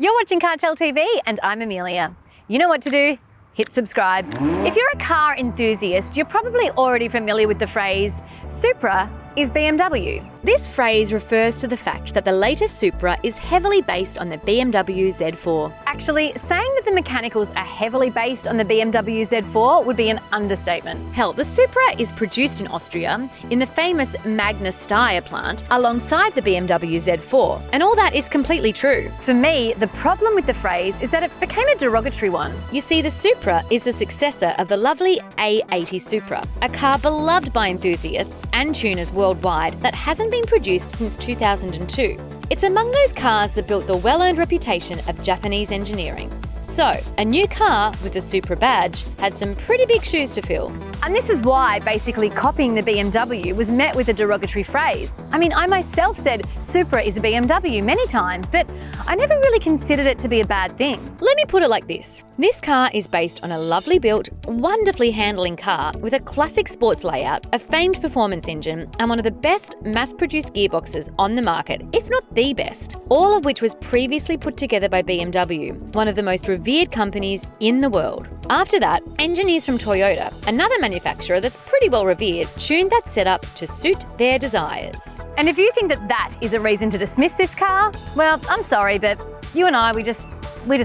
You're watching CarTell.tv and I'm Amelia. You know what to do. Hit subscribe. If you're a car enthusiast, you're probably already familiar with the phrase, Supra is BMW. This phrase refers to the fact that the latest Supra is heavily based on the BMW Z4. Actually, saying that the mechanicals are heavily based on the BMW Z4 would be an understatement. Hell, the Supra is produced in Austria in the famous Magna Steyr plant alongside the BMW Z4, and all that is completely true. For me, the problem with the phrase is that it became a derogatory one. You see, the Supra is the successor of the lovely A80 Supra, a car beloved by enthusiasts and tuners worldwide that hasn't been produced since 2002. It's among those cars that built the well-earned reputation of Japanese engineering. So, a new car with the Supra badge had some pretty big shoes to fill. And this is why basically copying the BMW was met with a derogatory phrase. I mean, I myself said Supra is a BMW many times, but I never really considered it to be a bad thing. Let me put it like this. This car is based on a lovely built, wonderfully handling car with a classic sports layout, a famed performance engine, and one of the best mass-produced gearboxes on the market, if not the best, all of which was previously put together by BMW, one of the most revered companies in the world. After that, engineers from Toyota, another manufacturer that's pretty well revered, tuned that setup to suit their desires. And if you think that that is a reason to dismiss this car, well, I'm sorry, but you and I, we just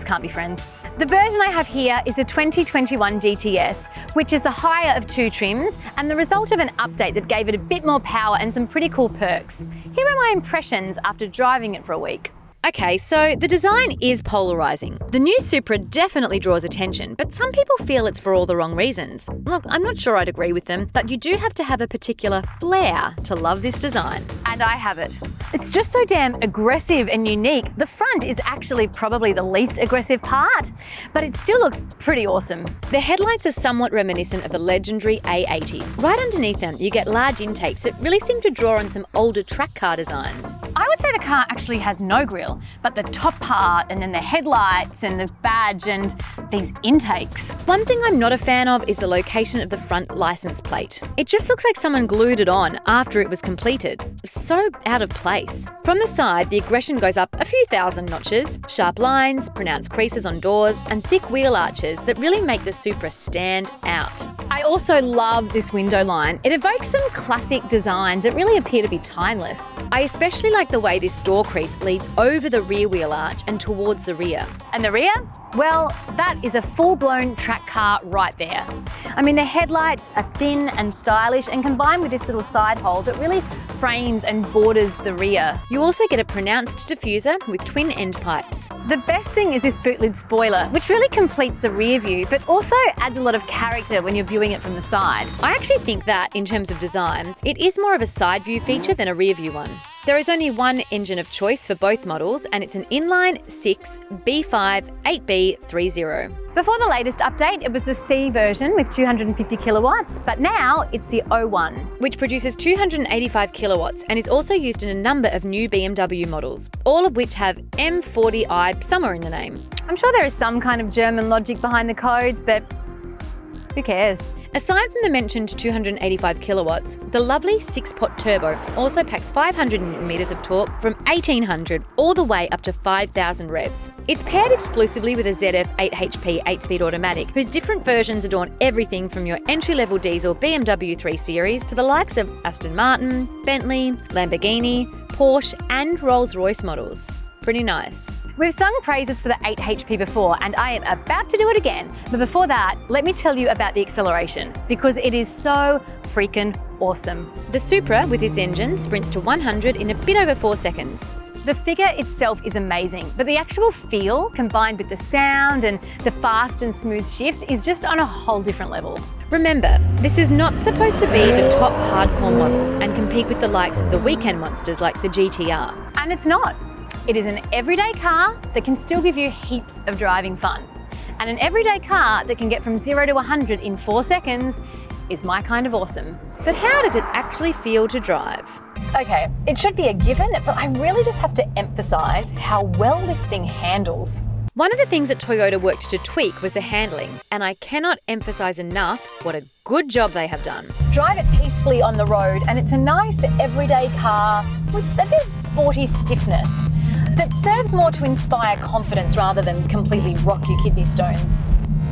can't be friends. The version I have here is a 2021 GTS, which is the higher of two trims and the result of an update that gave it a bit more power and some pretty cool perks. Here are my impressions after driving it for a week. Okay, so the design is polarising. The new Supra definitely draws attention, but some people feel it's for all the wrong reasons. Look, I'm not sure I'd agree with them, but you do have to have a particular flair to love this design. And I have it. It's just so damn aggressive and unique. The front is actually probably the least aggressive part, but it still looks pretty awesome. The headlights are somewhat reminiscent of the legendary A80. Right underneath them, you get large intakes that really seem to draw on some older track car designs. I would say the car actually has no grille, but the top part and then the headlights and the badge and these intakes. One thing I'm not a fan of is the location of the front license plate. It just looks like someone glued it on after it was completed. So out of place. From the side, the aggression goes up a few thousand notches, sharp lines, pronounced creases on doors, and thick wheel arches that really make the Supra stand out. I also love this window line. It evokes some classic designs that really appear to be timeless. I especially like the way this door crease leads over the rear wheel arch and towards the rear. And the rear? Well, that is a full-blown track car right there. I mean, the headlights are thin and stylish and combined with this little side hole that really frames and borders the rear. You also get a pronounced diffuser with twin end pipes. The best thing is this boot lid spoiler, which really completes the rear view, but also adds a lot of character when you're viewing it from the side. I actually think that, in terms of design, it is more of a side view feature than a rear view one. There is only one engine of choice for both models, and it's an inline 6 B5 8B30. Before the latest update, it was the C version with 250 kilowatts, but now it's the O1, which produces 285 kilowatts and is also used in a number of new BMW models, all of which have M40i somewhere in the name. I'm sure there is some kind of German logic behind the codes, but who cares? Aside from the mentioned 285 kilowatts, the lovely 6-pot turbo also packs 500 Nm of torque from 1800 all the way up to 5000 revs. It's paired exclusively with a ZF 8HP 8-speed automatic, whose different versions adorn everything from your entry-level diesel BMW 3 Series to the likes of Aston Martin, Bentley, Lamborghini, Porsche and Rolls-Royce models. Pretty nice. We've sung praises for the 8 HP before, and I am about to do it again. But before that, let me tell you about the acceleration, because it is so freaking awesome. The Supra, with this engine, sprints to 100 in a bit over 4 seconds. The figure itself is amazing, but the actual feel, combined with the sound and the fast and smooth shifts, is just on a whole different level. Remember, this is not supposed to be the top hardcore model and compete with the likes of the weekend monsters like the GTR. And it's not. It is an everyday car that can still give you heaps of driving fun. And an everyday car that can get from 0 to 100 in 4 seconds is my kind of awesome. But how does it actually feel to drive? Okay, it should be a given, but I really just have to emphasise how well this thing handles. One of the things that Toyota worked to tweak was the handling, and I cannot emphasise enough what a good job they have done. Drive it peacefully on the road, and it's a nice everyday car with a bit of sporty stiffness. that serves more to inspire confidence rather than completely rock your kidney stones.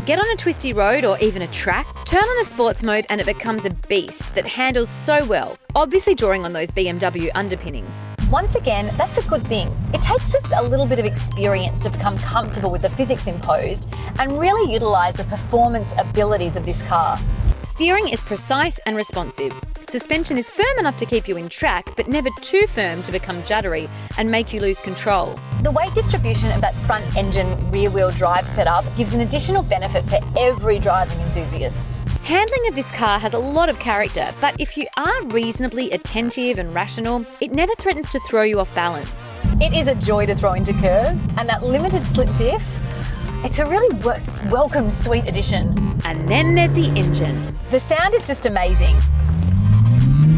Get on a twisty road or even a track, turn on the sports mode and it becomes a beast that handles so well, obviously drawing on those BMW underpinnings. Once again, that's a good thing. It takes just a little bit of experience to become comfortable with the physics imposed and really utilise the performance abilities of this car. Steering is precise and responsive. Suspension is firm enough to keep you in track, but never too firm to become juddery and make you lose control. The weight distribution of that front engine rear-wheel drive setup gives an additional benefit for every driving enthusiast. Handling of this car has a lot of character, but if you are reasonably attentive and rational, it never threatens to throw you off balance. It is a joy to throw into curves, and that limited slip diff, it's a really welcome sweet addition. And then there's the engine. The sound is just amazing.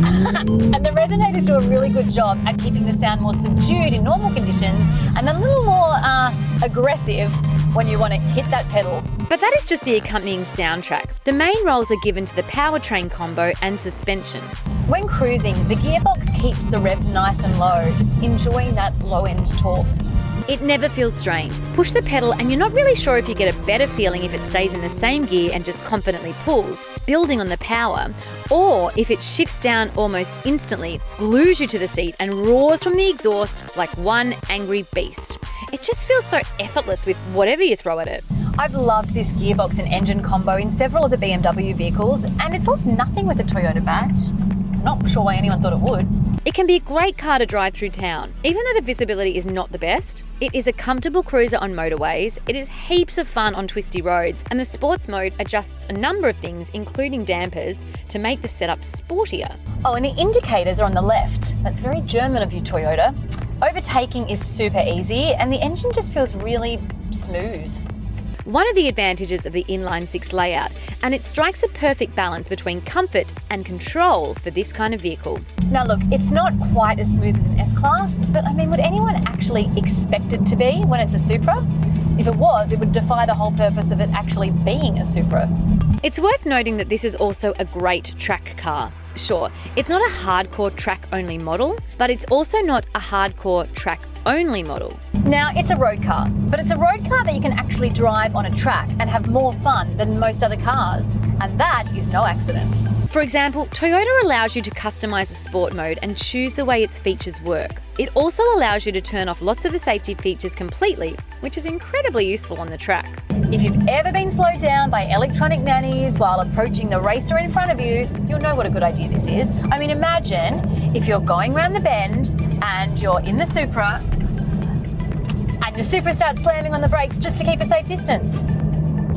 And the resonators do a really good job at keeping the sound more subdued in normal conditions and a little more aggressive when you want to hit that pedal. But that is just the accompanying soundtrack. The main roles are given to the powertrain combo and suspension. When cruising, the gearbox keeps the revs nice and low, just enjoying that low-end torque. It never feels strained. Push the pedal and you're not really sure if you get a better feeling if it stays in the same gear and just confidently pulls, building on the power, or if it shifts down almost instantly, glues you to the seat and roars from the exhaust like one angry beast. It just feels so effortless with whatever you throw at it. I've loved this gearbox and engine combo in several of the BMW vehicles, and it's lost nothing with the Toyota badge. Not sure why anyone thought it would. It can be a great car to drive through town. Even though the visibility is not the best, it is a comfortable cruiser on motorways, it is heaps of fun on twisty roads, and the sports mode adjusts a number of things, including dampers, to make the setup sportier. Oh, and the indicators are on the left. That's very German of you, Toyota. Overtaking is super easy, and the engine just feels really smooth. One of the advantages of the inline-six layout, and it strikes a perfect balance between comfort and control for this kind of vehicle. Now look, it's not quite as smooth as an S-Class, but I mean, would anyone actually expect it to be when it's a Supra? If it was, it would defy the whole purpose of it actually being a Supra. It's worth noting that this is also a great track car. Sure, it's not a hardcore track-only model, but it's also not a hardcore track-only model. Now, it's a road car, but it's a road car that you can actually drive on a track and have more fun than most other cars, and that is no accident. For example, Toyota allows you to customize a sport mode and choose the way its features work. It also allows you to turn off lots of the safety features completely, which is incredibly useful on the track. If you've ever been slowed down by electronic nannies while approaching the racer in front of you, you'll know what a good idea this is. I mean, imagine if you're going round the bend and you're in the Supra and the Supra starts slamming on the brakes just to keep a safe distance.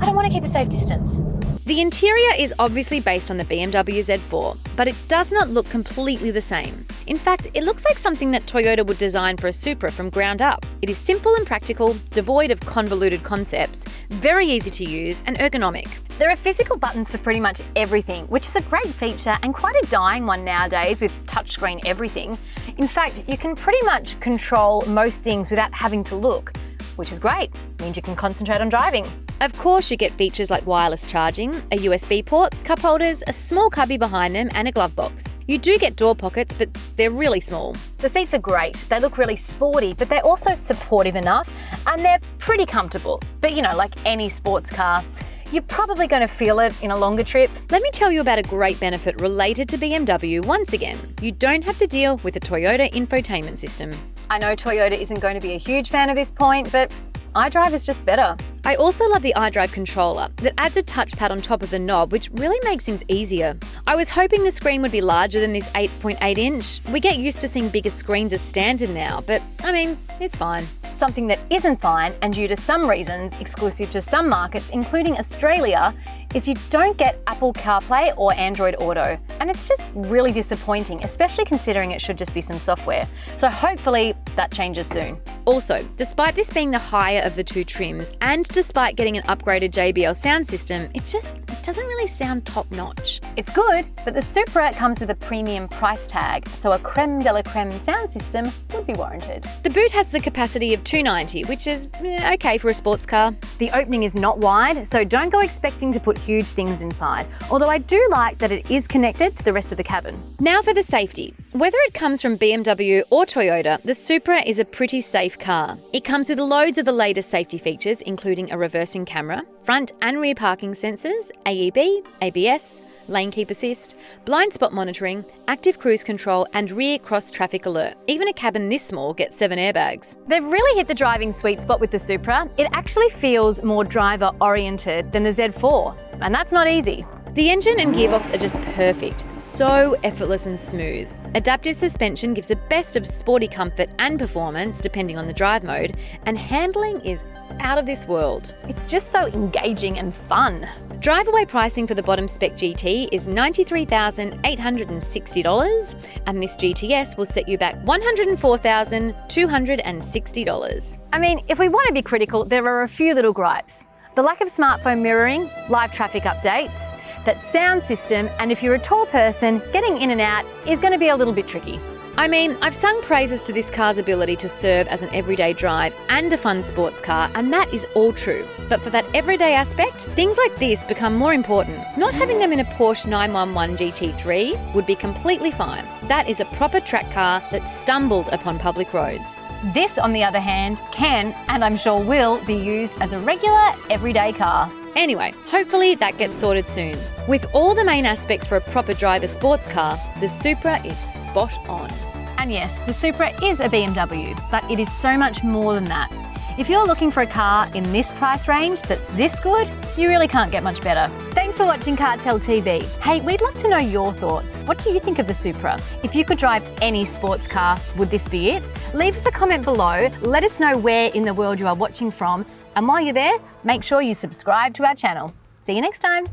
I don't want to keep a safe distance. The interior is obviously based on the BMW Z4, but it does not look completely the same. In fact, it looks like something that Toyota would design for a Supra from ground up. It is simple and practical, devoid of convoluted concepts, very easy to use and ergonomic. There are physical buttons for pretty much everything, which is a great feature and quite a dying one nowadays with touchscreen everything. In fact, you can pretty much control most things without having to look, which is great. It means you can concentrate on driving. Of course, you get features like wireless charging, a USB port, cup holders, a small cubby behind them, and a glove box. You do get door pockets, but they're really small. The seats are great. They look really sporty, but they're also supportive enough, and they're pretty comfortable. But you know, like any sports car, you're probably going to feel it in a longer trip. Let me tell you about a great benefit related to BMW once again. You don't have to deal with a Toyota infotainment system. I know Toyota isn't going to be a huge fan of this point, but iDrive is just better. I also love the iDrive controller that adds a touchpad on top of the knob, which really makes things easier. I was hoping the screen would be larger than this 8.8 inch. We get used to seeing bigger screens as standard now, but I mean, it's fine. Something that isn't fine, and due to some reasons exclusive to some markets, including Australia, is you don't get Apple CarPlay or Android Auto. And it's just really disappointing, especially considering it should just be some software. So hopefully that changes soon. Also, despite this being the higher of the two trims, and despite getting an upgraded JBL sound system, it doesn't really sound top-notch. It's good, but the Supra comes with a premium price tag, so a creme de la creme sound system would be warranted. The boot has the capacity of 290, which is okay for a sports car. The opening is not wide, so don't go expecting to put huge things inside, although I do like that it is connected to the rest of the cabin. Now for the safety. Whether it comes from BMW or Toyota, the Supra is a pretty safe car. It comes with loads of the latest safety features, including a reversing camera, front and rear parking sensors, AEB, ABS, lane keep assist, blind spot monitoring, active cruise control and rear cross traffic alert. Even a cabin this small gets 7 airbags. They've really hit the driving sweet spot with the Supra. It actually feels more driver oriented than the Z4, and that's not easy. The engine and gearbox are just perfect, so effortless and smooth. Adaptive suspension gives the best of sporty comfort and performance depending on the drive mode, and handling is out of this world. It's just so engaging and fun. Drive-away pricing for the bottom spec GT is $93,860, and this GTS will set you back $104,260. I mean, if we want to be critical, there are a few little gripes. The lack of smartphone mirroring, live traffic updates, that sound system, and if you're a tall person, getting in and out is going to be a little bit tricky. I mean, I've sung praises to this car's ability to serve as an everyday drive and a fun sports car, and that is all true. But for that everyday aspect, things like this become more important. Not having them in a Porsche 911 GT3 would be completely fine. That is a proper track car that stumbled upon public roads. This, on the other hand, can, and I'm sure will, be used as a regular, everyday car. Anyway, hopefully that gets sorted soon. With all the main aspects for a proper driver sports car, the Supra is spot on. And yes, the Supra is a BMW, but it is so much more than that. If you're looking for a car in this price range that's this good, you really can't get much better. Thanks for watching CarTell TV. Hey, we'd love to know your thoughts. What do you think of the Supra? If you could drive any sports car, would this be it? Leave us a comment below. Let us know where in the world you are watching from. And while you're there, make sure you subscribe to our channel. See you next time.